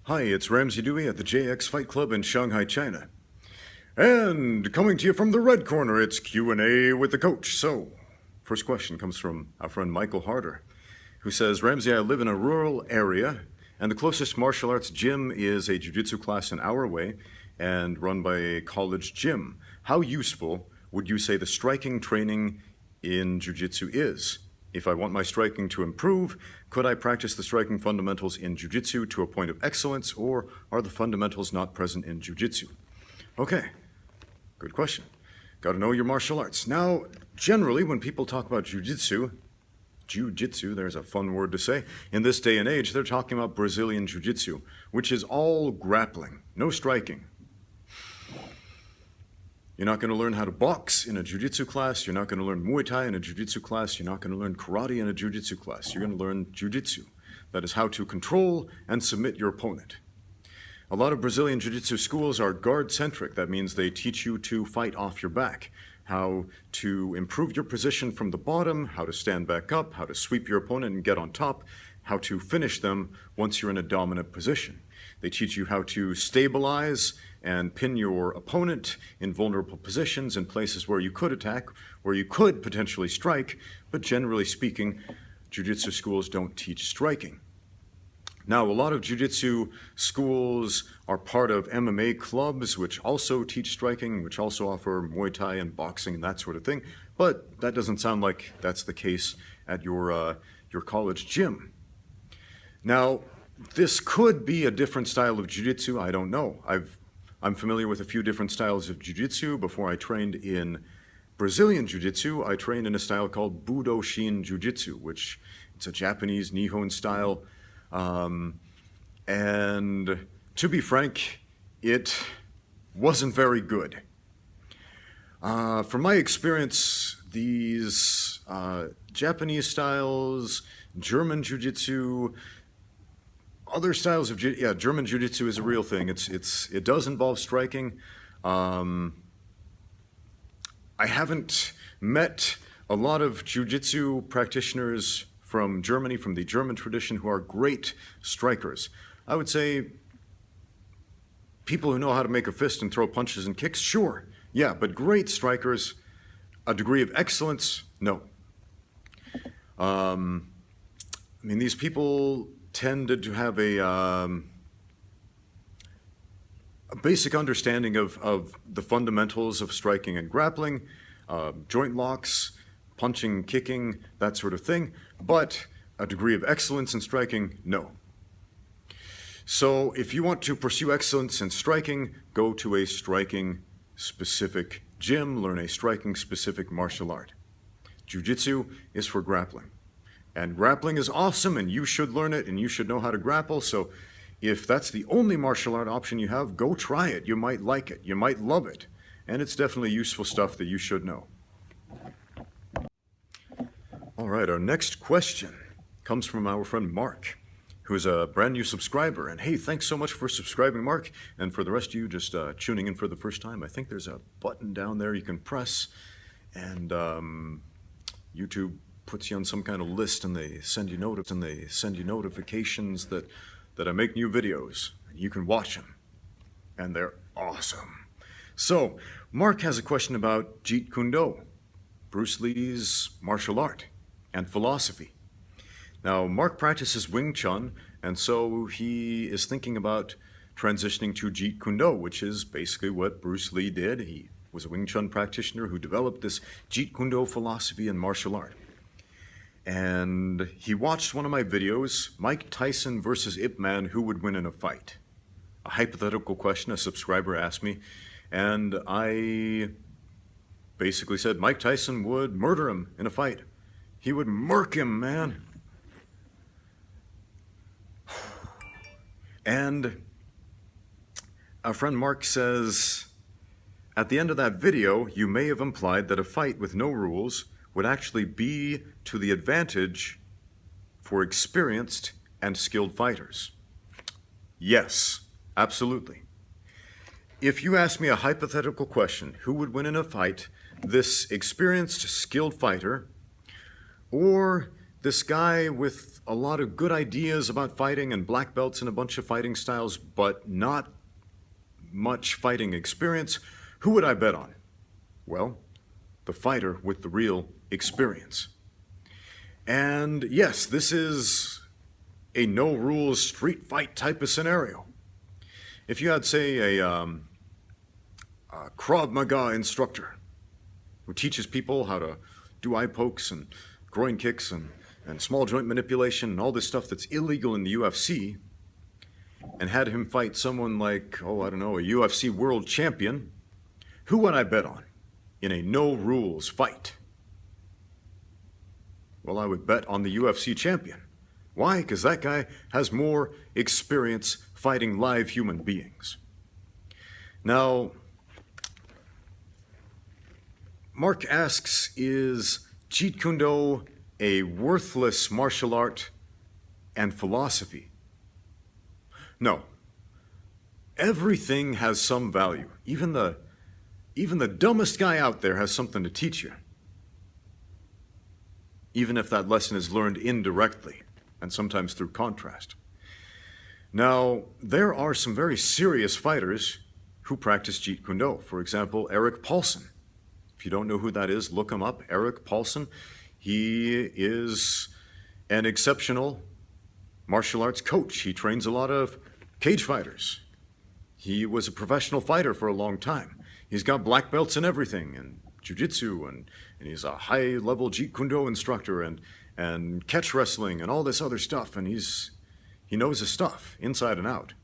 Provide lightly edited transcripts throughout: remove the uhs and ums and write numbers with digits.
Hi, it's Ramsey Dewey at the JX Fight Club in Shanghai, China. And coming to you from the red corner, it's Q&A with the coach. So, first question comes from our friend Michael Harder, who says, Ramsey, I live in a rural area, and the closest martial arts gym is a jiu-jitsu class an hour away and run by a college gym. How useful would you say the striking training in jiu-jitsu is? If I want my striking to improve, could I practice the striking fundamentals in jiu-jitsu to a point of excellence, or are the fundamentals not present in jiu-jitsu? Okay, good question. Got to know your martial arts. Now, generally, when people talk about jiu-jitsu, there's a fun word to say, in this day and age, they're talking about Brazilian jiu-jitsu, which is all grappling, no striking. You're not going to learn how to box in a jiu-jitsu class. You're not going to learn Muay Thai in a jiu-jitsu class. You're not going to learn karate in a jiu-jitsu class. You're going to learn jiu-jitsu. That is how to control and submit your opponent. A lot of Brazilian jiu-jitsu schools are guard-centric. That means they teach you to fight off your back, how to improve your position from the bottom, how to stand back up, how to sweep your opponent and get on top, how to finish them once you're in a dominant position. They teach you how to stabilize and pin your opponent in vulnerable positions in places where you could attack, where you could potentially strike, but generally speaking, jiu-jitsu schools don't teach striking. Now, a lot of jiu-jitsu schools are part of MMA clubs, which also teach striking, which also offer Muay Thai and boxing and that sort of thing, but that doesn't sound like that's the case at your college gym. Now, this could be a different style of jiu-jitsu, I don't know. I'm familiar with a few different styles of jiu-jitsu. Before I trained in Brazilian jiu-jitsu, I trained in a style called Budo Shin Jiu-Jitsu, which it's a Japanese Nihon style. And to be frank, it wasn't very good. From my experience, these Japanese styles, German jiu-jitsu, other styles of German jiu-jitsu is a real thing. It does involve striking. I haven't met a lot of jiu-jitsu practitioners from Germany, from the German tradition, who are great strikers. I would say people who know how to make a fist and throw punches and kicks, sure, yeah, but great strikers, a degree of excellence, no. I mean, these people tended to have a basic understanding of the fundamentals of striking and grappling, joint locks, punching, kicking, that sort of thing, but a degree of excellence in striking, no. So if you want to pursue excellence in striking, go to a striking-specific gym, learn a striking-specific martial art. Jiu-jitsu is for grappling. And grappling is awesome, and you should learn it, and you should know how to grapple. So if that's the only martial art option you have, go try it. You might like it. You might love it. And it's definitely useful stuff that you should know. All right, our next question comes from our friend Mark, who's a brand new subscriber. And hey, thanks so much for subscribing, Mark. And for the rest of you just tuning in for the first time, I think there's a button down there you can press, and YouTube puts you on some kind of list, and they send you notifications that I make new videos. You can watch them, and they're awesome. So, Mark has a question about Jeet Kune Do, Bruce Lee's martial art and philosophy. Now, Mark practices Wing Chun, and so he is thinking about transitioning to Jeet Kune Do, which is basically what Bruce Lee did. He was a Wing Chun practitioner who developed this Jeet Kune Do philosophy and martial art. And he watched one of my videos, Mike Tyson versus Ip Man, who would win in a fight? A hypothetical question a subscriber asked me, and I basically said Mike Tyson would murder him in a fight. He would murk him, man. And our friend Mark says, at the end of that video, you may have implied that a fight with no rules would actually be to the advantage for experienced and skilled fighters. Yes, absolutely. If you ask me a hypothetical question, who would win in a fight, this experienced, skilled fighter, or this guy with a lot of good ideas about fighting and black belts in a bunch of fighting styles, but not much fighting experience, who would I bet on? Well, the fighter with the real experience. And yes, this is a no-rules street fight type of scenario. If you had, say, a Krav Maga instructor who teaches people how to do eye pokes and groin kicks and small joint manipulation and all this stuff that's illegal in the UFC, and had him fight someone like, oh, I don't know, a UFC world champion, who would I bet on in a no-rules fight? Well, I would bet on the UFC champion. Why? Because that guy has more experience fighting live human beings. Now, Mark asks, is Jeet Kune Do a worthless martial art and philosophy? No. Everything has some value. Even the dumbest guy out there has something to teach you. Even if that lesson is learned indirectly, and sometimes through contrast. Now, there are some very serious fighters who practice Jeet Kune Do. For example, Eric Paulson. If you don't know who that is, look him up. Eric Paulson. He is an exceptional martial arts coach. He trains a lot of cage fighters. He was a professional fighter for a long time. He's got black belts and everything, and Jiu-Jitsu, and he's a high-level Jeet Kune Do instructor, and catch wrestling, and all this other stuff, and he knows his stuff, inside and out.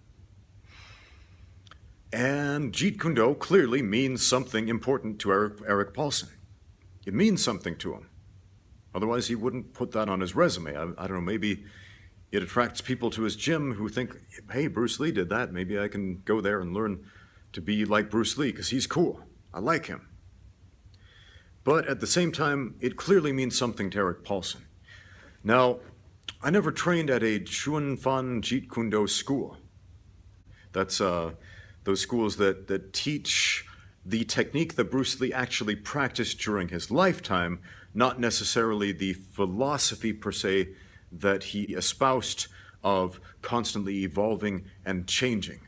And Jeet Kune Do clearly means something important to Eric Paulson. It means something to him. Otherwise, he wouldn't put that on his resume. I don't know, maybe it attracts people to his gym who think, hey, Bruce Lee did that. Maybe I can go there and learn to be like Bruce Lee, because he's cool. I like him. But at the same time, it clearly means something to Eric Paulson. Now, I never trained at a Chun-Fan Jeet Kune Do school. That's those schools that teach the technique that Bruce Lee actually practiced during his lifetime, not necessarily the philosophy per se that he espoused of constantly evolving and changing.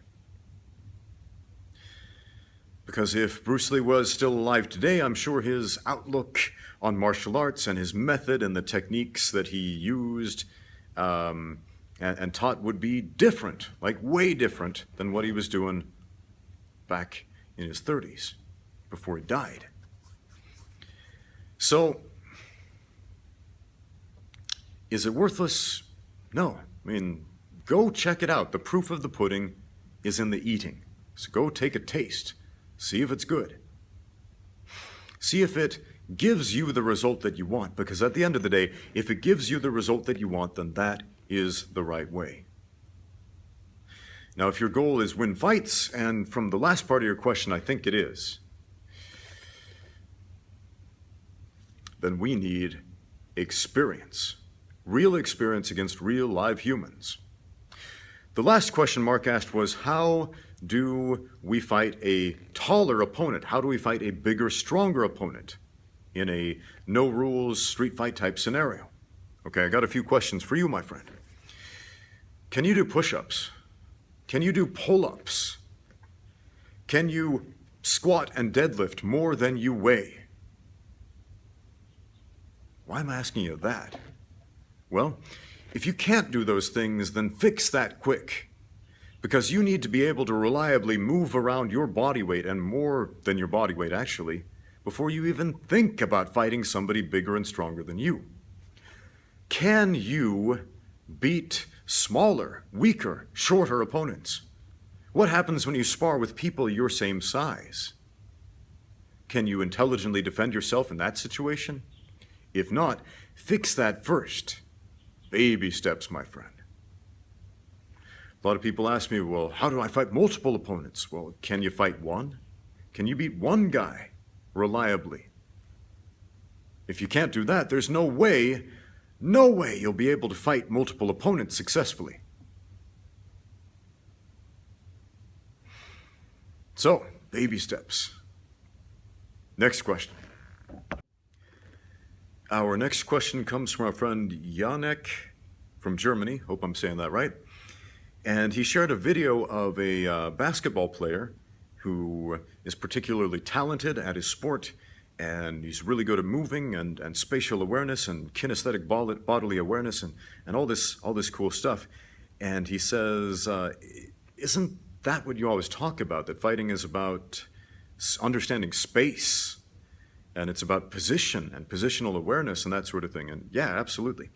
Because if Bruce Lee was still alive today, I'm sure his outlook on martial arts and his method and the techniques that he used and taught would be different, like way different than what he was doing back in his 30s before he died. So, is it worthless? No. I mean, go check it out. The proof of the pudding is in the eating. So go take a taste. See if it's good. See if it gives you the result that you want, because at the end of the day, if it gives you the result that you want, then that is the right way. Now, if your goal is win fights, and from the last part of your question, I think it is, then we need experience. Real experience against real live humans. The last question Mark asked was, how do we fight a taller opponent? How do we fight a bigger, stronger opponent in a no-rules street fight type scenario? Okay, I got a few questions for you, my friend. Can you do push-ups? Can you do pull-ups? Can you squat and deadlift more than you weigh? Why am I asking you that? Well, if you can't do those things, then fix that quick. Because you need to be able to reliably move around your body weight, and more than your body weight actually, before you even think about fighting somebody bigger and stronger than you. Can you beat smaller, weaker, shorter opponents? What happens when you spar with people your same size? Can you intelligently defend yourself in that situation? If not, fix that first. Baby steps, my friend. A lot of people ask me, well, how do I fight multiple opponents? Well, can you fight one? Can you beat one guy reliably? If you can't do that, there's no way you'll be able to fight multiple opponents successfully. So, baby steps. Next question. Our next question comes from our friend Janek from Germany. Hope I'm saying that right. And he shared a video of a basketball player who is particularly talented at his sport, and he's really good at moving and spatial awareness and kinesthetic bodily awareness and all this cool stuff. And he says, isn't that what you always talk about, that fighting is about understanding space, and it's about position and positional awareness and that sort of thing? And yeah, absolutely.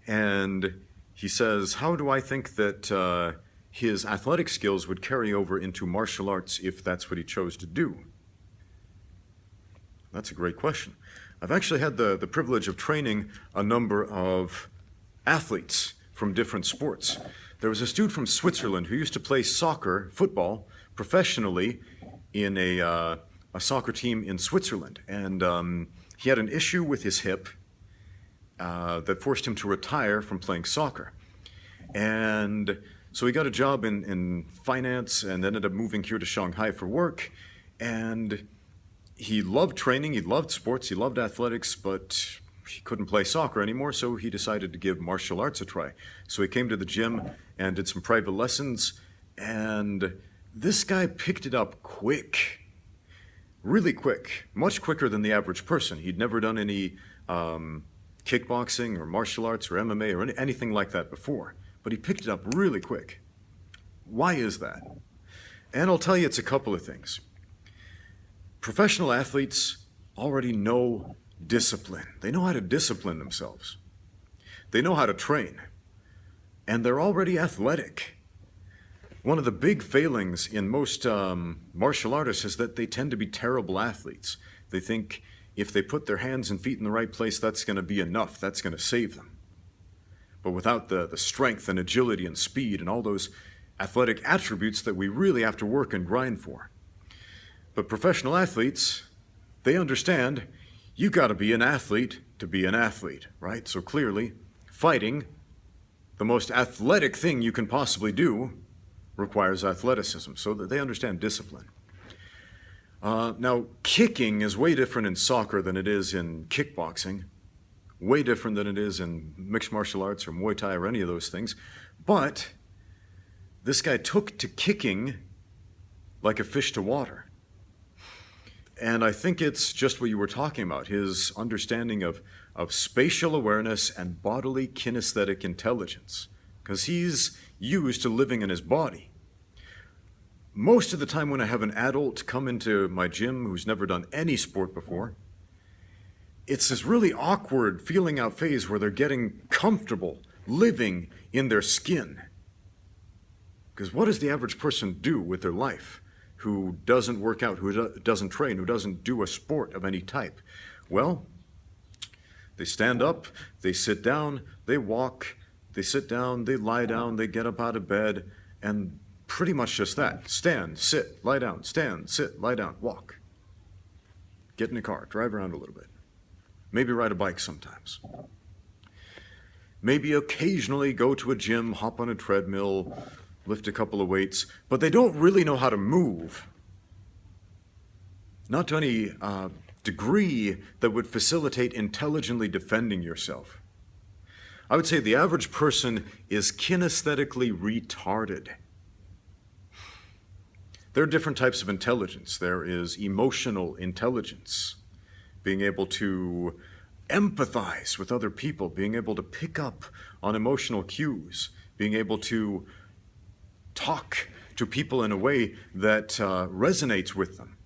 And he says, how do I think that his athletic skills would carry over into martial arts if that's what he chose to do? That's a great question. I've actually had the privilege of training a number of athletes from different sports. There was this dude from Switzerland who used to play football, professionally in a soccer team in Switzerland. And he had an issue with his hip that forced him to retire from playing soccer. And so he got a job in finance and ended up moving here to Shanghai for work. And he loved training, he loved sports, he loved athletics, but he couldn't play soccer anymore, so he decided to give martial arts a try. So he came to the gym and did some private lessons, and this guy picked it up quick, really quick, much quicker than the average person. He'd never done any kickboxing or martial arts or MMA or anything like that before, but he picked it up really quick. Why is that? And I'll tell you, it's a couple of things. Professional athletes already know discipline. They know how to discipline themselves. They know how to train. And they're already athletic. One of the big failings in most martial artists is that they tend to be terrible athletes. They think if they put their hands and feet in the right place, that's going to be enough. That's going to save them. But without the strength and agility and speed and all those athletic attributes that we really have to work and grind for. But professional athletes, they understand you got to be an athlete to be an athlete, right? So clearly, fighting, the most athletic thing you can possibly do, requires athleticism, so that they understand discipline. Now, kicking is way different in soccer than it is in kickboxing, way different than it is in mixed martial arts or Muay Thai or any of those things. But this guy took to kicking like a fish to water. And I think it's just what you were talking about, his understanding of spatial awareness and bodily kinesthetic intelligence, because he's used to living in his body. Most of the time when I have an adult come into my gym who's never done any sport before, it's this really awkward feeling out phase where they're getting comfortable living in their skin. Because what does the average person do with their life who doesn't work out, who doesn't train, who doesn't do a sport of any type? Well, they stand up, they sit down, they walk, they sit down, they lie down, they get up out of bed, and pretty much just that. Stand, sit, lie down, stand, sit, lie down, walk. Get in a car, drive around a little bit. Maybe ride a bike sometimes. Maybe occasionally go to a gym, hop on a treadmill, lift a couple of weights, but they don't really know how to move. Not to any degree that would facilitate intelligently defending yourself. I would say the average person is kinesthetically retarded. There are different types of intelligence. There is emotional intelligence, being able to empathize with other people, being able to pick up on emotional cues, being able to talk to people in a way that resonates with them.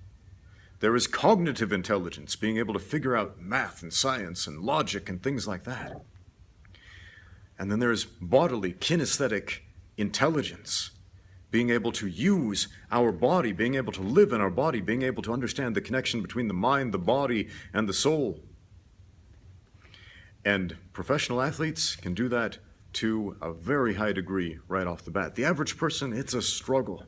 There is cognitive intelligence, being able to figure out math and science and logic and things like that. And then there's bodily, kinesthetic intelligence, being able to use our body, being able to live in our body, being able to understand the connection between the mind, the body, and the soul. And professional athletes can do that to a very high degree right off the bat. The average person, it's a struggle.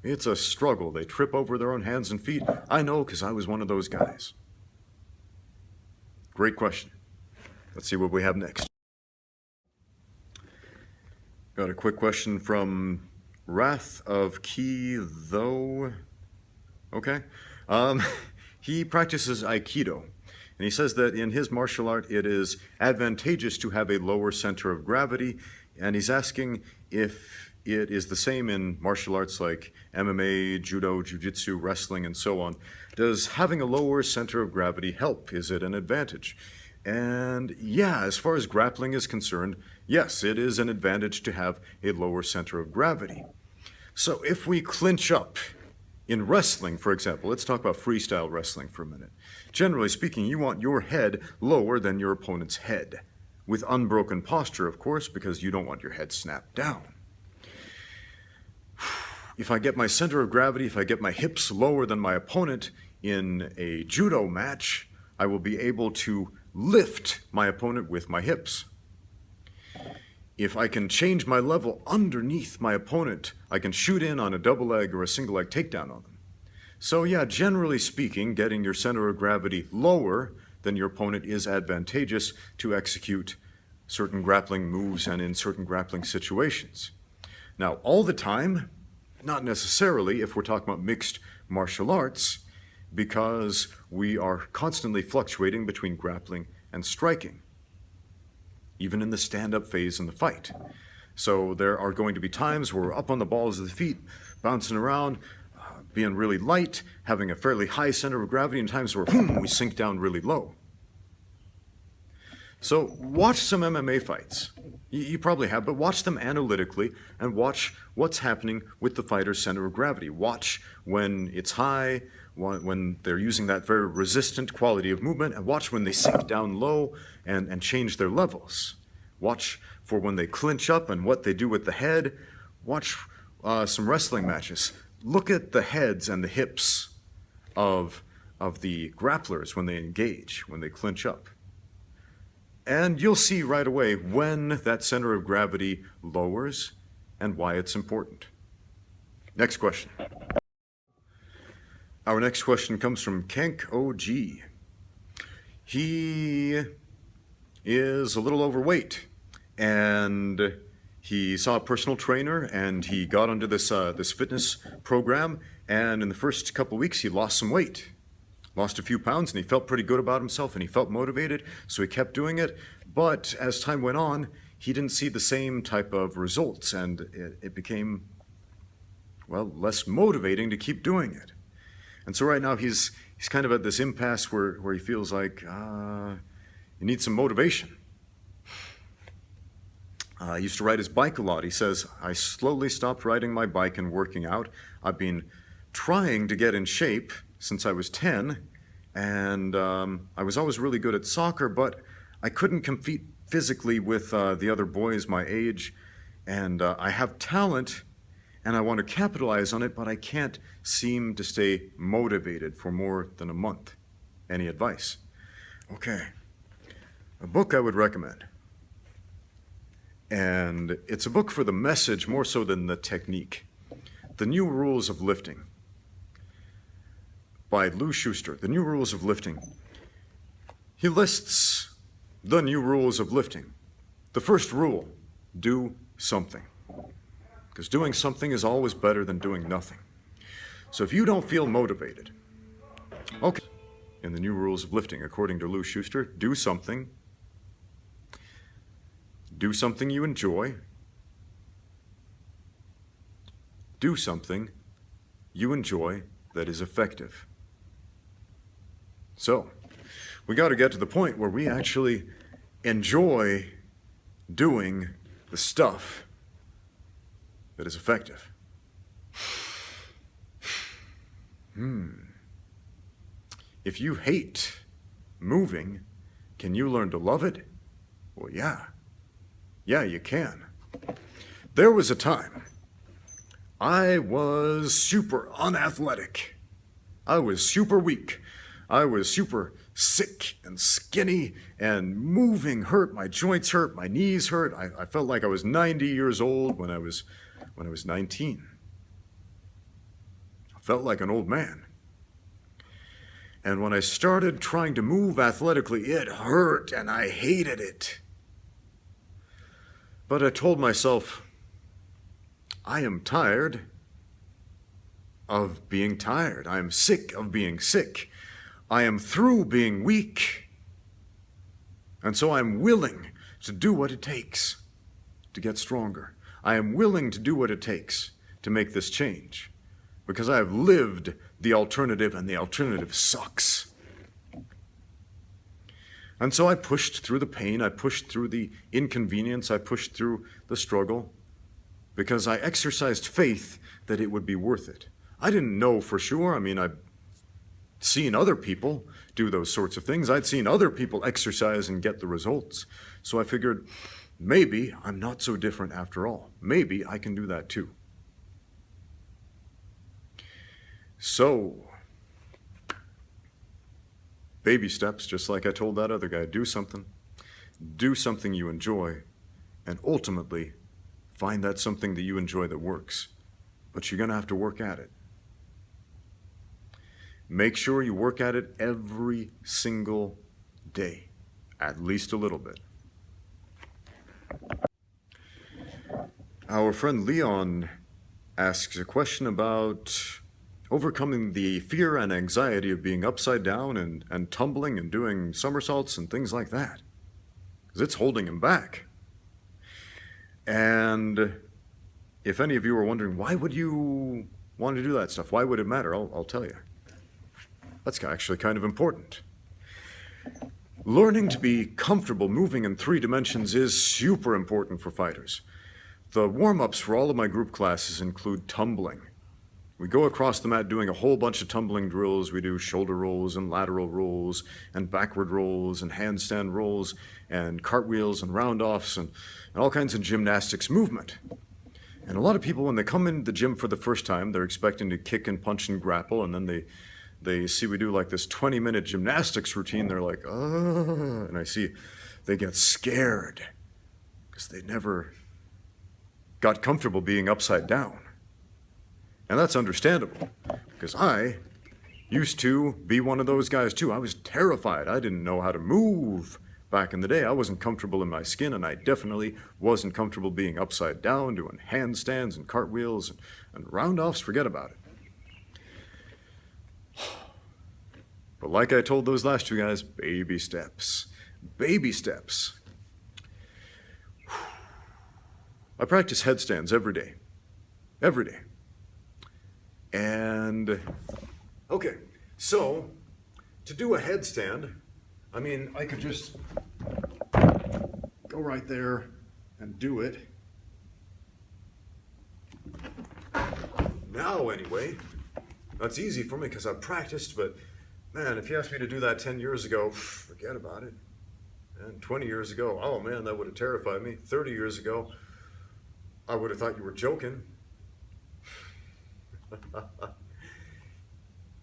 It's a struggle. They trip over their own hands and feet. I know, because I was one of those guys. Great question. Let's see what we have next. Got a quick question from Wrath of Ki, though. Okay. He practices Aikido, And he says that in his martial art, it is advantageous to have a lower center of gravity. And he's asking if it is the same in martial arts like MMA, judo, jiu-jitsu, wrestling, and so on. Does having a lower center of gravity help? Is it an advantage? And yeah, as far as grappling is concerned, yes, it is an advantage to have a lower center of gravity. So if we clinch up in wrestling, for example, let's talk about freestyle wrestling for a minute. Generally speaking, you want your head lower than your opponent's head, with unbroken posture, of course, because you don't want your head snapped down. If I get my center of gravity, if I get my hips lower than my opponent in a judo match, I will be able to lift my opponent with my hips. If I can change my level underneath my opponent, I can shoot in on a double leg or a single leg takedown on them. So yeah, generally speaking, getting your center of gravity lower than your opponent is advantageous to execute certain grappling moves and in certain grappling situations. Now, all the time, not necessarily if we're talking about mixed martial arts, because we are constantly fluctuating between grappling and striking, even in the stand-up phase in the fight. So there are going to be times where we're up on the balls of the feet, bouncing around, being really light, having a fairly high center of gravity, and times where we sink down really low. So watch some MMA fights. You probably have, but watch them analytically and watch what's happening with the fighter's center of gravity. Watch when it's high, when they're using that very resistant quality of movement, and watch when they sink down low and change their levels. Watch for when they clinch up and what they do with the head. Watch some wrestling matches. Look at the heads and the hips of the grapplers when they engage, when they clinch up. And you'll see right away when that center of gravity lowers and why it's important. Next question. Our next question comes from Kenk OG. He is a little overweight, and he saw a personal trainer, and he got onto this fitness program, and in the first couple weeks he lost some weight. Lost a few pounds, and he felt pretty good about himself, and he felt motivated, so he kept doing it. But as time went on, he didn't see the same type of results, and it became, well, less motivating to keep doing it. And so right now he's kind of at this impasse where he feels like he needs some motivation. He used to ride his bike a lot. He says, I slowly stopped riding my bike and working out. I've been trying to get in shape since I was 10, and I was always really good at soccer, but I couldn't compete physically with the other boys my age, and I have talent, and I want to capitalize on it, but I can't seem to stay motivated for more than a month. Any advice? Okay. A book I would recommend. And it's a book for the message more so than the technique. The New Rules of Lifting by Lou Schuster. The New Rules of Lifting. He lists the new rules of lifting. The first rule, do something. Because doing something is always better than doing nothing. So if you don't feel motivated, okay, in the New Rules of Lifting, according to Lou Schuster, do something. Do something you enjoy. Do something you enjoy that is effective. So, we got to get to the point where we actually enjoy doing the stuff that is effective. If you hate moving, can you learn to love it? Well, yeah. Yeah, you can. There was a time I was super unathletic. I was super weak. I was super sick and skinny, and moving hurt. My joints hurt. My knees hurt. I felt like I was 90 years old when I was 19. I felt like an old man. And when I started trying to move athletically, it hurt, and I hated it. But I told myself, I am tired of being tired. I am sick of being sick. I am through being weak, And so I'm willing to do what it takes to get stronger. I am willing to do what it takes to make this change, because I have lived the alternative, and the alternative sucks. And so I pushed through the pain, I pushed through the inconvenience, I pushed through the struggle, because I exercised faith that it would be worth it. I didn't know for sure. I mean, I'd seen other people do those sorts of things. I'd seen other people exercise and get the results. So I figured, maybe I'm not so different after all. Maybe I can do that too. So, baby steps, just like I told that other guy. Do something you enjoy, and ultimately find that something that you enjoy that works. But you're going to have to work at it. Make sure you work at it every single day, at least a little bit. Our friend Leon asks a question about overcoming the fear and anxiety of being upside down and tumbling and doing somersaults and things like that, because it's holding him back. And if any of you are wondering, why would you want to do that stuff? Why would it matter? I'll tell you. That's actually kind of important. Learning to be comfortable moving in 3 dimensions is super important for fighters. The warm-ups for all of my group classes include tumbling. We go across the mat doing a whole bunch of tumbling drills. We do shoulder rolls and lateral rolls and backward rolls and handstand rolls and cartwheels and round-offs and all kinds of gymnastics movement. And a lot of people, when they come into the gym for the first time, they're expecting to kick and punch and grapple, and then they see we do like this 20-minute gymnastics routine. They're like, oh, and I see they get scared because they never got comfortable being upside down. And that's understandable, because I used to be one of those guys too. I was terrified. I didn't know how to move back in the day. I wasn't comfortable in my skin, and I definitely wasn't comfortable being upside down, doing handstands and cartwheels and round-offs. Forget about it. But like I told those last 2 guys, baby steps. Baby steps. I practice headstands every day. Every day. And, okay, so to do a headstand, I mean, I could just go right there and do it. Now, anyway, that's easy for me because I've practiced, but man, if you asked me to do that 10 years ago, forget about it. And 20 years ago, oh man, that would have terrified me. 30 years ago, I would have thought you were joking.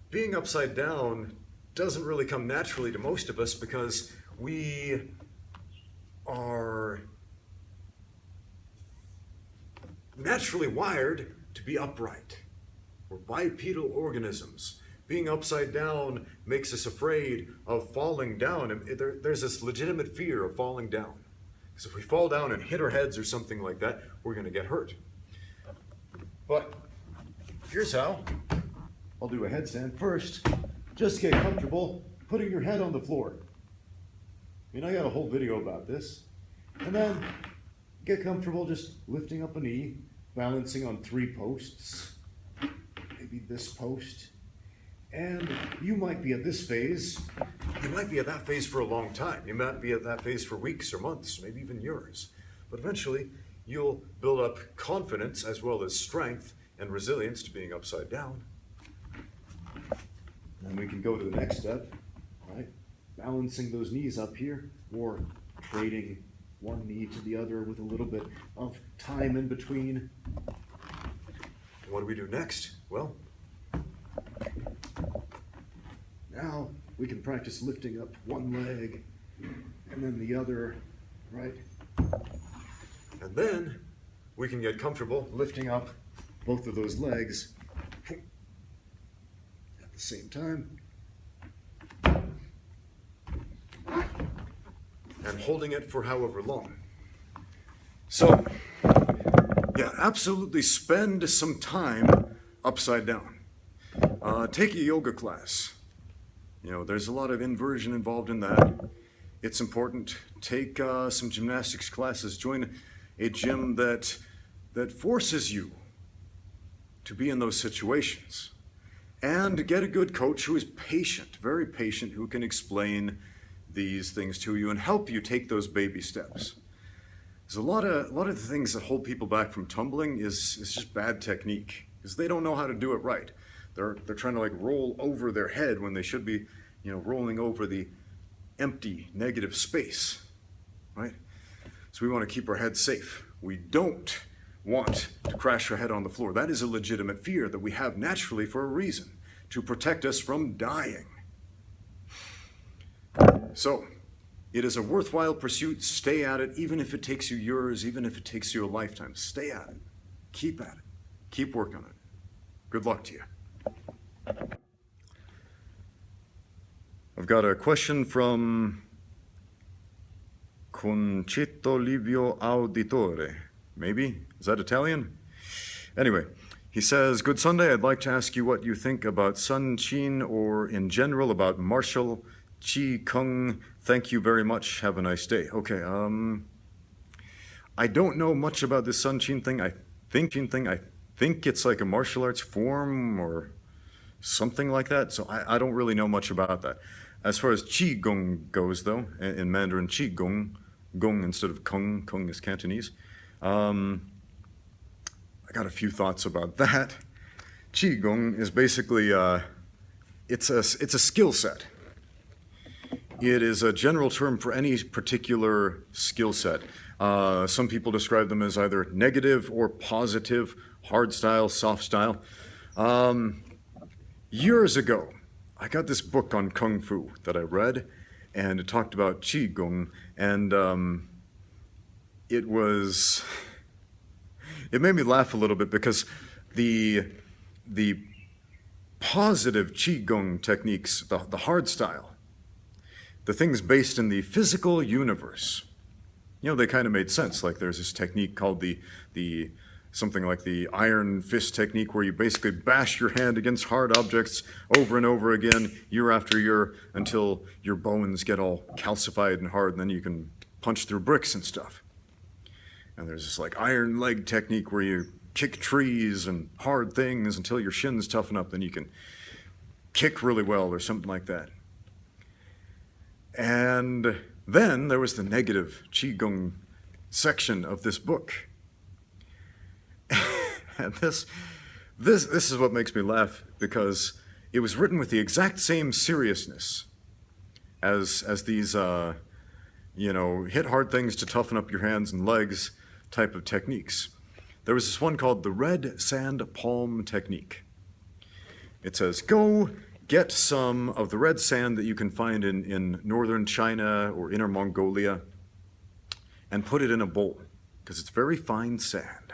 Being upside down doesn't really come naturally to most of us because we are naturally wired to be upright. We're bipedal organisms. Being upside down makes us afraid of falling down. There's this legitimate fear of falling down. Because if we fall down and hit our heads or something like that, we're going to get hurt. But here's how. I'll do a headstand first. Just get comfortable putting your head on the floor. I mean, I got a whole video about this. And then get comfortable just lifting up a knee, balancing on 3 posts. Maybe this post. And you might be at this phase. You might be at that phase for a long time. You might be at that phase for weeks or months, maybe even years. But eventually, you'll build up confidence as well as strength and resilience to being upside down. And we can go to the next step, right? Balancing those knees up here, or trading one knee to the other with a little bit of time in between. What do we do next? Well, now we can practice lifting up one leg and then the other, right? And then we can get comfortable lifting up both of those legs at the same time and holding it for however long. So, yeah, absolutely spend some time upside down. Take a yoga class. You know, there's a lot of inversion involved in that. it's important. Take some gymnastics classes. Join a gym that forces you to be in those situations. And get a good coach who is patient, very patient, who can explain these things to you and help you take those baby steps. There's a lot of the things that hold people back from tumbling is just bad technique, because they don't know how to do it right. They're trying to like roll over their head when they should be, rolling over the empty negative space, right? So we want to keep our head safe. We don't want to crash our head on the floor. That is a legitimate fear that we have naturally for a reason, to protect us from dying. So, it is a worthwhile pursuit. Stay at it, even if it takes you years, even if it takes you a lifetime. Stay at it. Keep at it. Keep working on it. Good luck to you. I've got a question from Concetto Livio Auditore. Maybe? Is that Italian? Anyway, he says, "Good Sunday. I'd like to ask you what you think about Sun Qin, or in general about martial Qigong. Thank you very much. Have a nice day." Okay, I don't know much about this Sun Qin thing. I think it's like a martial arts form or something like that. So I don't really know much about that. As far as Qigong goes, though, in Mandarin, Qigong, gong instead of kung, kung is Cantonese. I got a few thoughts about that. Qigong is basically, it's a skill set. It is a general term for any particular skill set. Some people describe them as either negative or positive, hard style, soft style. Years ago, I got this book on Kungfu that I read, and it talked about Qigong, and it made me laugh a little bit, because the positive Qigong techniques, the hard style, the things based in the physical universe, they kind of made sense. Like there's this technique called the something like the iron fist technique, where you basically bash your hand against hard objects over and over again, year after year, until your bones get all calcified and hard, and then you can punch through bricks and stuff. And there's this like iron leg technique where you kick trees and hard things until your shins toughen up, then you can kick really well or something like that. And then there was the negative Qigong section of this book. And this is what makes me laugh, because it was written with the exact same seriousness as these, hit hard things to toughen up your hands and legs type of techniques. There was this one called the red sand palm technique. It says, go get some of the red sand that you can find in northern China or inner Mongolia and put it in a bowl, because it's very fine sand.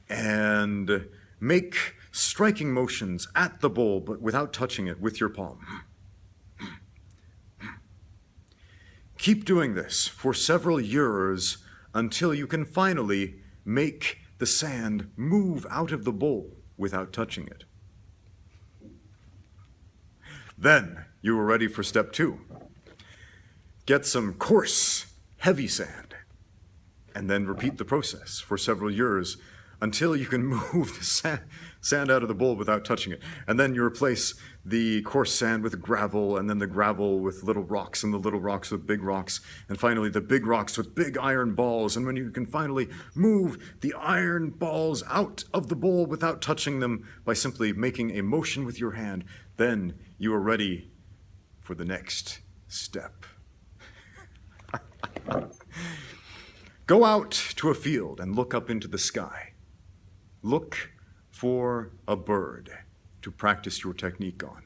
And make striking motions at the bowl, but without touching it, with your palm. Keep doing this for several years until you can finally make the sand move out of the bowl without touching it. Then you are ready for step 2. Get some coarse, heavy sand, and then repeat the process for several years until you can move the sand out of the bowl without touching it. And then you replace the coarse sand with gravel, and then the gravel with little rocks, and the little rocks with big rocks, and finally the big rocks with big iron balls. And when you can finally move the iron balls out of the bowl without touching them by simply making a motion with your hand, then you are ready for the next step. Go out to a field and look up into the sky. Look for a bird to practice your technique on.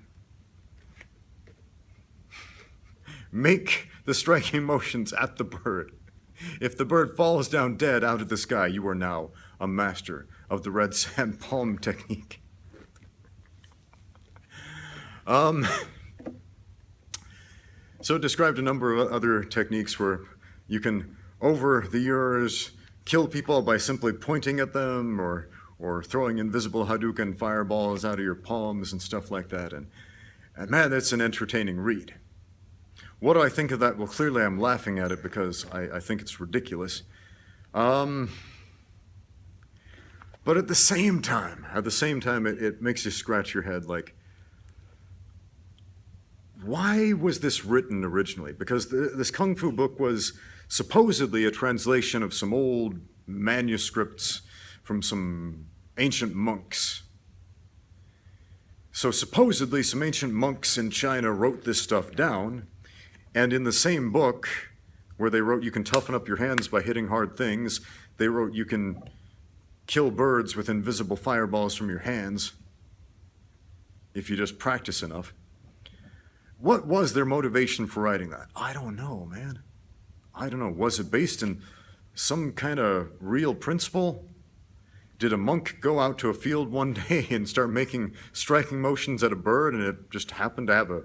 Make the striking motions at the bird. If the bird falls down dead out of the sky, you are now a master of the red sand palm technique. So it described a number of other techniques where you can, over the years, kill people by simply pointing at them, or throwing invisible Hadouken fireballs out of your palms and stuff like that. And man, that's an entertaining read. what do I think of that? Well, clearly I'm laughing at it because I think it's ridiculous. But at the same time, it makes you scratch your head like, why was this written originally? Because this Kung Fu book was supposedly a translation of some old manuscripts from some ancient monks. So supposedly some ancient monks in China wrote this stuff down, and in the same book where they wrote you can toughen up your hands by hitting hard things, they wrote you can kill birds with invisible fireballs from your hands if you just practice enough. What was their motivation for writing that? I don't know, man. I don't know. Was it based in some kind of real principle? Did a monk go out to a field one day and start making striking motions at a bird, and it just happened to have a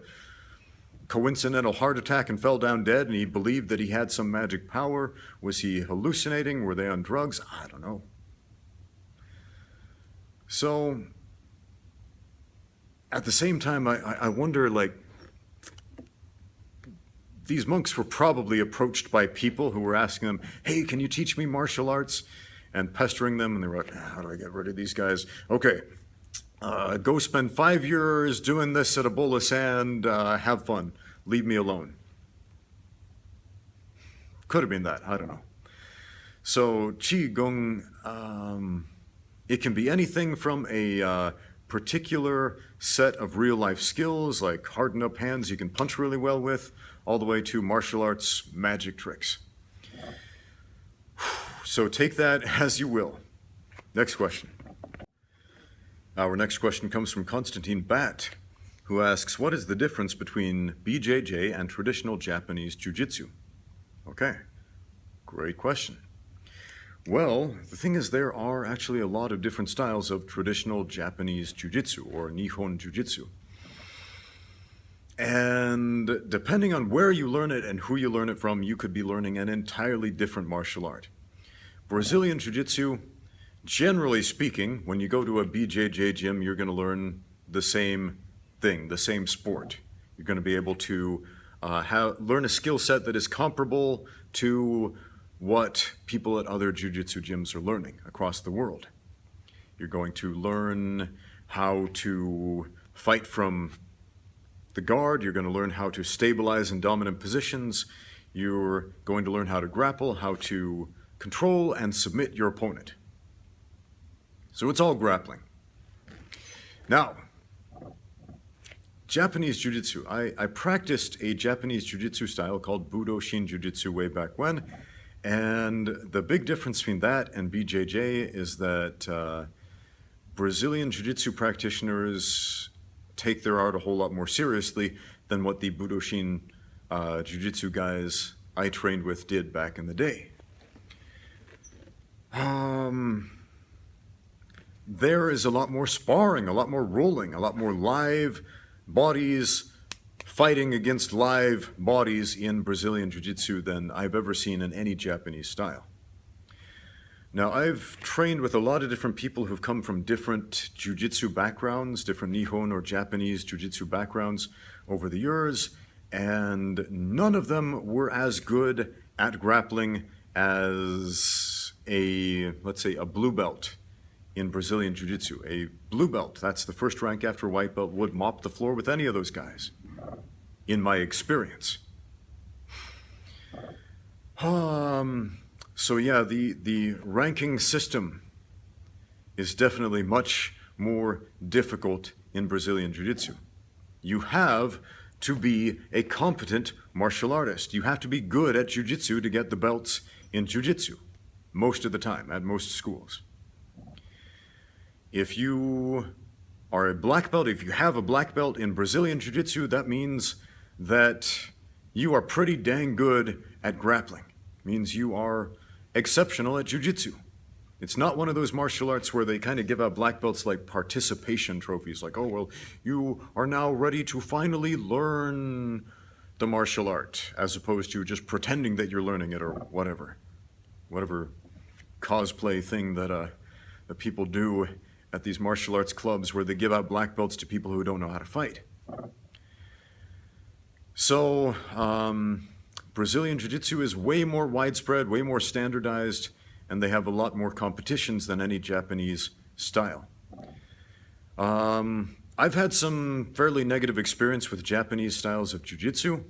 coincidental heart attack and fell down dead, and he believed that he had some magic power? Was he hallucinating? Were they on drugs? I don't know. So, at the same time, I wonder, like, these monks were probably approached by people who were asking them, hey, can you teach me martial arts? And pestering them, and they were like, how do I get rid of these guys? Okay, go spend 5 years doing this at a bowl of sand, have fun, leave me alone. Could have been that, I don't know. So Qigong, it can be anything from a particular set of real life skills, like hardened up hands you can punch really well with, all the way to martial arts magic tricks. So take that as you will. Next question. Our next question comes from Konstantin Bat, who asks, what is the difference between BJJ and traditional Japanese Jujutsu? Okay, great question. Well, the thing is, there are actually a lot of different styles of traditional Japanese Jujutsu, or Nihon Jujutsu. And depending on where you learn it and who you learn it from, you could be learning an entirely different martial art. Brazilian Jiu-Jitsu, generally speaking, when you go to a BJJ gym, you're going to learn the same thing, the same sport. You're going to be able to learn a skill set that is comparable to what people at other Jiu-Jitsu gyms are learning across the world. You're going to learn how to fight from the guard. You're going to learn how to stabilize in dominant positions. You're going to learn how to grapple, how to control and submit your opponent. So it's all grappling. Now, Japanese Jiu-Jitsu. I practiced a Japanese Jiu-Jitsu style called Budo Shin Jiu-Jitsu way back when, and the big difference between that and BJJ is that Brazilian Jiu-Jitsu practitioners take their art a whole lot more seriously than what the Budo Shin Jiu-Jitsu guys I trained with did back in the day. There is a lot more sparring, a lot more rolling, a lot more live bodies fighting against live bodies in Brazilian Jiu-Jitsu than I've ever seen in any Japanese style. Now, I've trained with a lot of different people who've come from different Jiu-Jitsu backgrounds, different Nihon or Japanese Jiu-Jitsu backgrounds over the years, and none of them were as good at grappling as let's say a blue belt in Brazilian Jiu-Jitsu. A blue belt, that's the first rank after white belt, would mop the floor with any of those guys, in my experience. So yeah, the ranking system is definitely much more difficult in Brazilian Jiu-Jitsu. You have to be a competent martial artist. You have to be good at Jiu-Jitsu to get the belts in Jiu-Jitsu, most of the time, at most schools. If you are a black belt, if you have a black belt in Brazilian Jiu-Jitsu, that means that you are pretty dang good at grappling. It means you are exceptional at Jiu-Jitsu. It's not one of those martial arts where they kind of give out black belts like participation trophies, like, oh, well, you are now ready to finally learn the martial art, as opposed to just pretending that you're learning it or whatever cosplay thing that people do at these martial arts clubs where they give out black belts to people who don't know how to fight. So, Brazilian Jiu-Jitsu is way more widespread, way more standardized, and they have a lot more competitions than any Japanese style. I've had some fairly negative experience with Japanese styles of Jiu-Jitsu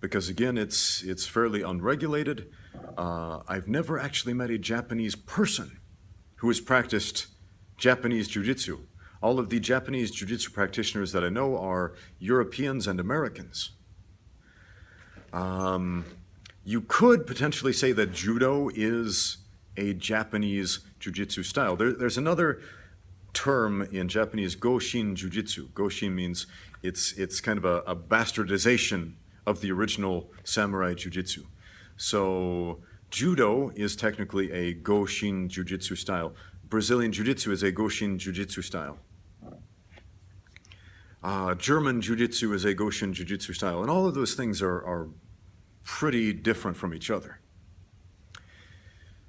because, again, it's fairly unregulated. I've never actually met a Japanese person who has practiced Japanese Jiu-Jitsu. All of the Japanese Jiu-Jitsu practitioners that I know are Europeans and Americans. You could potentially say that Judo is a Japanese Jiu-Jitsu style. There's another term in Japanese, Goshin Jiu-Jitsu. Goshin means it's kind of a bastardization of the original samurai Jiu-Jitsu. So Judo is technically a Goshin Jiu-Jitsu style. Brazilian Jiu-Jitsu is a Goshin Jiu-Jitsu style. German Jiu-Jitsu is a Goshin Jiu-Jitsu style. And all of those things are pretty different from each other.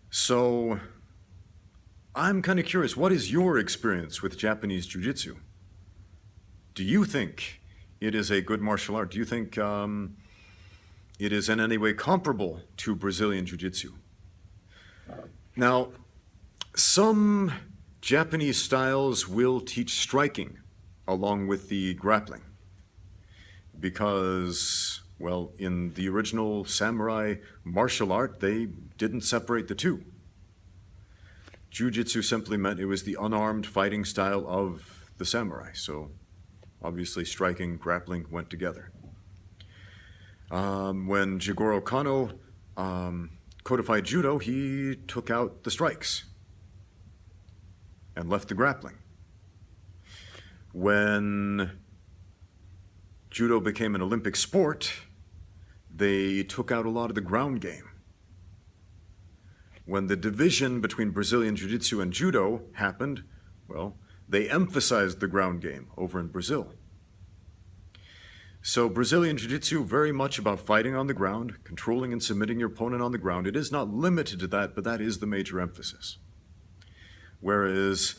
So I'm kind of curious, what is your experience with Japanese Jiu-Jitsu? Do you think it is a good martial art? Do you think it is in any way comparable to Brazilian Jiu-Jitsu? Now, some Japanese styles will teach striking along with the grappling because, well, in the original samurai martial art, they didn't separate the two. Jiu-Jitsu simply meant it was the unarmed fighting style of the samurai, so obviously striking, grappling went together. When Jigoro Kano codified Judo, he took out the strikes and left the grappling. When Judo became an Olympic sport, they took out a lot of the ground game. When the division between Brazilian Jiu-Jitsu and Judo happened, well, they emphasized the ground game over in Brazil. So Brazilian Jiu-Jitsu, very much about fighting on the ground, controlling and submitting your opponent on the ground. It is not limited to that, but that is the major emphasis. Whereas,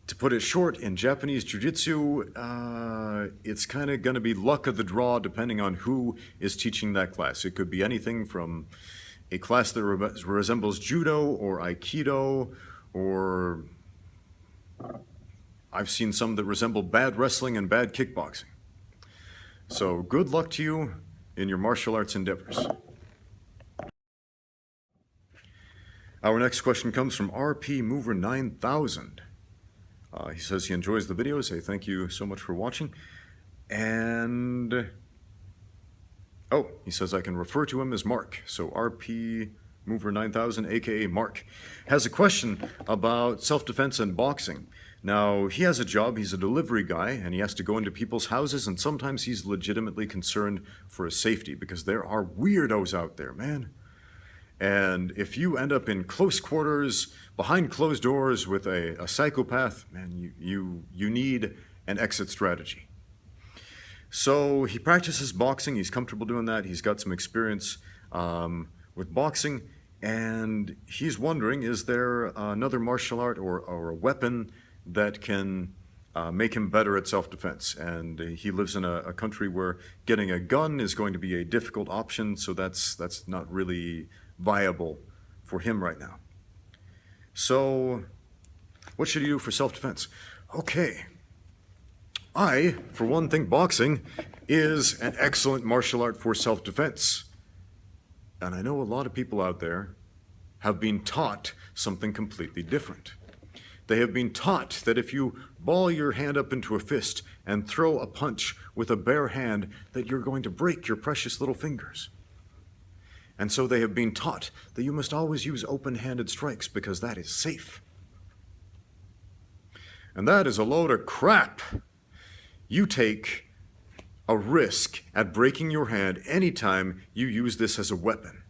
to put it short, in Japanese Jiu-Jitsu, it's kind of going to be luck of the draw depending on who is teaching that class. It could be anything from a class that resembles Judo or Aikido, or I've seen some that resemble bad wrestling and bad kickboxing. So good luck to you in your martial arts endeavors. Our next question comes from RP Mover 9000. He says he enjoys the videos. Hey, thank you so much for watching. And oh, he says I can refer to him as Mark. So RP Mover 9000, aka Mark, has a question about self-defense and boxing. Now, he has a job, he's a delivery guy, and he has to go into people's houses, and sometimes he's legitimately concerned for his safety because there are weirdos out there, man. And if you end up in close quarters, behind closed doors with a psychopath, man, you need an exit strategy. So he practices boxing, he's comfortable doing that, he's got some experience with boxing, and he's wondering, is there another martial art or a weapon that can make him better at self-defense? And he lives in a country where getting a gun is going to be a difficult option, so that's not really viable for him right now. So what should he do for self-defense? Okay. I, for one, think boxing is an excellent martial art for self-defense. And I know a lot of people out there have been taught something completely different. They have been taught that if you ball your hand up into a fist and throw a punch with a bare hand, that you're going to break your precious little fingers. And so they have been taught that you must always use open-handed strikes because that is safe. And that is a load of crap. You take a risk at breaking your hand anytime you use this as a weapon.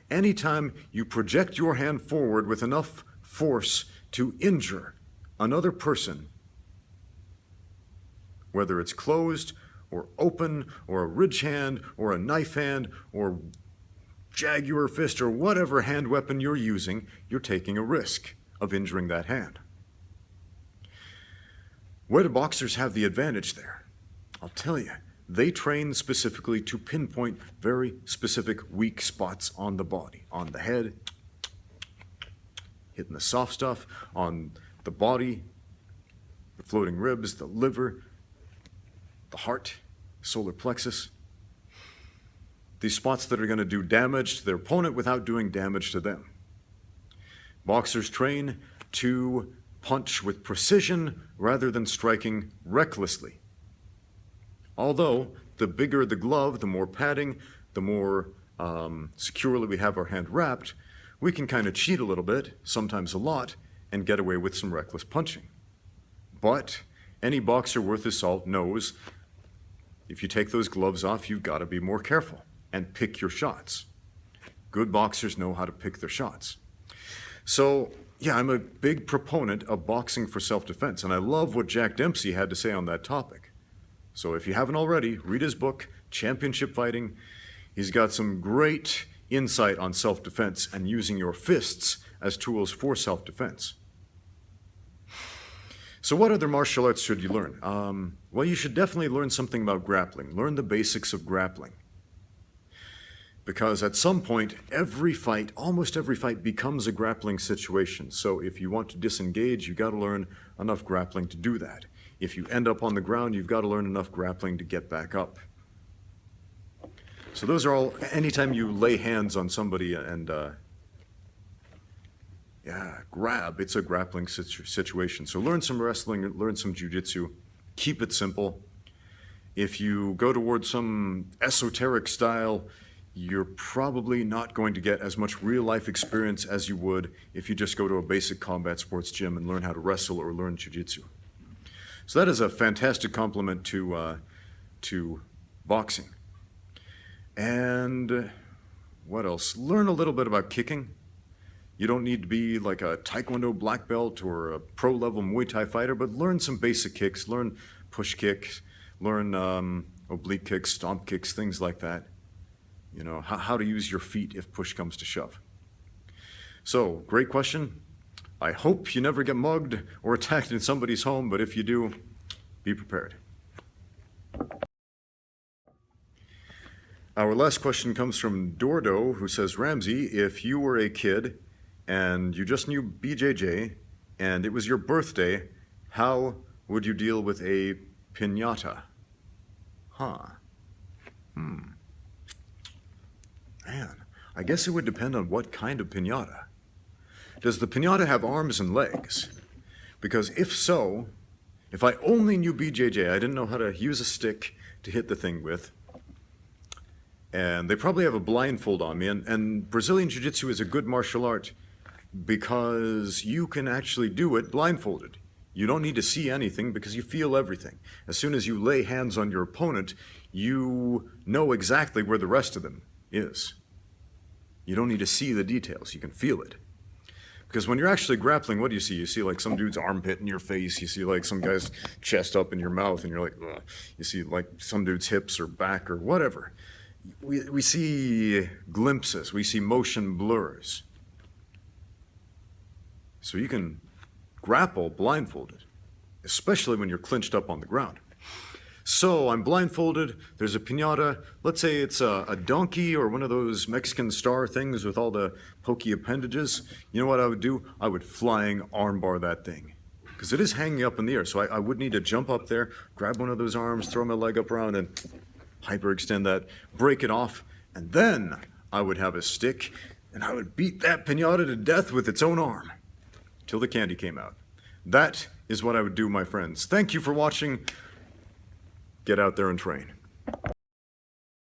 Anytime you project your hand forward with enough force to injure another person, whether it's closed or open or a ridge hand or a knife hand or jaguar fist or whatever hand weapon you're using, you're taking a risk of injuring that hand. Where do boxers have the advantage there? I'll tell you, they train specifically to pinpoint very specific weak spots on the body. On the head, hitting the soft stuff. On the body, the floating ribs, the liver, the heart, solar plexus. These spots that are going to do damage to their opponent without doing damage to them. Boxers train to punch with precision rather than striking recklessly. Although, the bigger the glove, the more padding, the more securely we have our hand wrapped, we can kind of cheat a little bit, sometimes a lot, and get away with some reckless punching. But any boxer worth his salt knows if you take those gloves off, you've got to be more careful and pick your shots. Good boxers know how to pick their shots. So, yeah, I'm a big proponent of boxing for self-defense, and I love what Jack Dempsey had to say on that topic. So if you haven't already, read his book, Championship Fighting. He's got some great insight on self-defense and using your fists as tools for self-defense. So what other martial arts should you learn? Well, you should definitely learn something about grappling. Learn the basics of grappling. Because at some point, every fight, almost every fight, becomes a grappling situation. So if you want to disengage, you've got to learn enough grappling to do that. If you end up on the ground, you've got to learn enough grappling to get back up. So those are all, anytime you lay hands on somebody and grab, it's a grappling situation. So learn some wrestling, learn some jujitsu, keep it simple. If you go towards some esoteric style, you're probably not going to get as much real-life experience as you would if you just go to a basic combat sports gym and learn how to wrestle or learn jiu-jitsu. So that is a fantastic compliment to boxing. And what else? Learn a little bit about kicking. You don't need to be like a Taekwondo black belt or a pro-level Muay Thai fighter, but learn some basic kicks. Learn push kicks, learn oblique kicks, stomp kicks, things like that. You know, how to use your feet if push comes to shove. So, great question. I hope you never get mugged or attacked in somebody's home, but if you do, be prepared. Our last question comes from Dordo, who says, Ramsey, if you were a kid and you just knew BJJ and it was your birthday, how would you deal with a piñata? Man, I guess it would depend on what kind of piñata. Does the piñata have arms and legs? Because if so, if I only knew BJJ, I didn't know how to use a stick to hit the thing with, and they probably have a blindfold on me, and Brazilian Jiu-Jitsu is a good martial art because you can actually do it blindfolded. You don't need to see anything because you feel everything. As soon as you lay hands on your opponent, you know exactly where the rest of them is. You don't need to see the details, you can feel it. Because when you're actually grappling, what do you see? You see like some dude's armpit in your face, you see like some guy's chest up in your mouth, and you're like, ugh. You see like some dude's hips or back or whatever. We see glimpses, we see motion blurs. So you can grapple blindfolded, especially when you're clinched up on the ground. So I'm blindfolded, there's a piñata, let's say it's a donkey or one of those Mexican star things with all the pokey appendages. You know what I would do? I would flying armbar that thing. Because it is hanging up in the air, so I would need to jump up there, grab one of those arms, throw my leg up around and hyperextend that, break it off, and then I would have a stick and I would beat that piñata to death with its own arm till the candy came out. That is what I would do, my friends. Thank you for watching. Get out there and train.